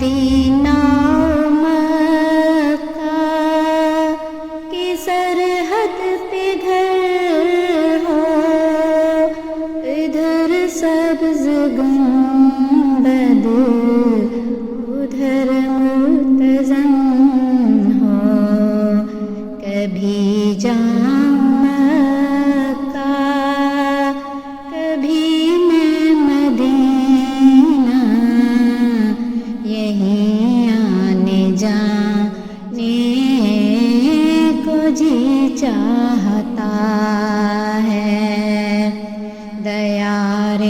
مدینہ مکہ کی سرحد پہ گھر ہو، ادھر سبز گنبد ادھر متزن ہو، کبھی جام مکہ کبھی میں مدینہ، یہیں آنے جانے کو جی چاہتا ہے، دیار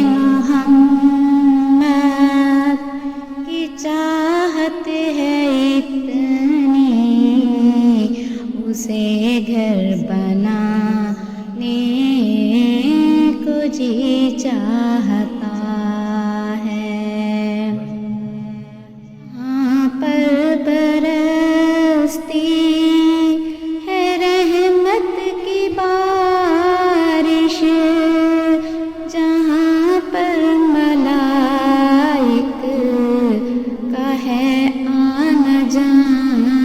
محمد کی چاہت ہے اتنی، اسے گھر بنانے کو جی چاہتا ہے، ہاں پر برستی ہے رحمت کی بارش، جہاں پر ملائک کا ہے آنا جانا،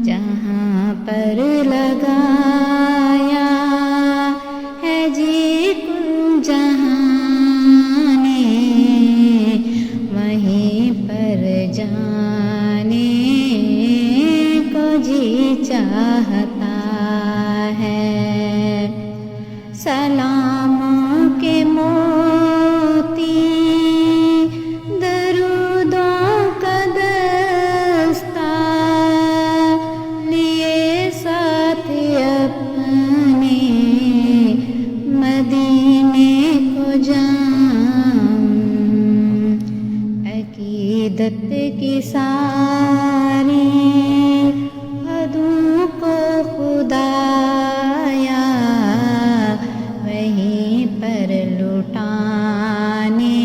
جہاں پر لگایا ہے جی کل جہان نے، وہیں پر جانے کو جی چاہتا ہے، سلاموں کے موتی درودوں کا دستہ لیے ساتھ اپنے مدینے کو جام، عقیدت کی ساری حدوں کو خدایا وہیں پر لٹانے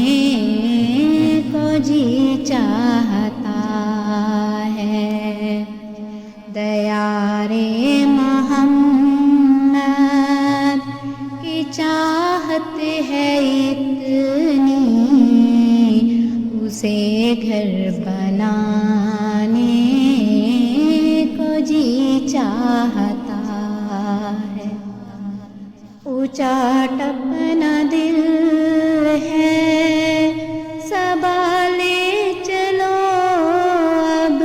کو جی چاہتا ہے، دیار محمد کی چاہت ہے اتنی، اسے گھر بنانے کو جی چاہتا ہے، اونچا ٹپنا دل ہے سنبھالے چلو اب،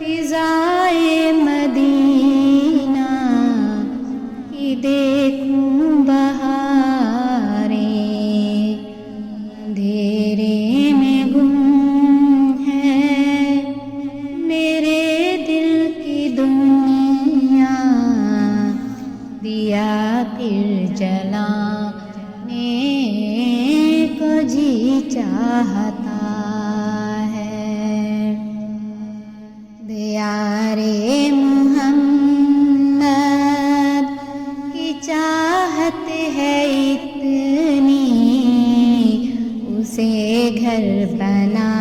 فضائے مدینہ کی دیکھوں بہاریں، اندھیرے میں گم ہے میرے دل کی دنیا، دیا پھر جلانے کو جی چاہتا ہے، دیار محمد کی چاہت ہے اتنی، اسے گھر بنا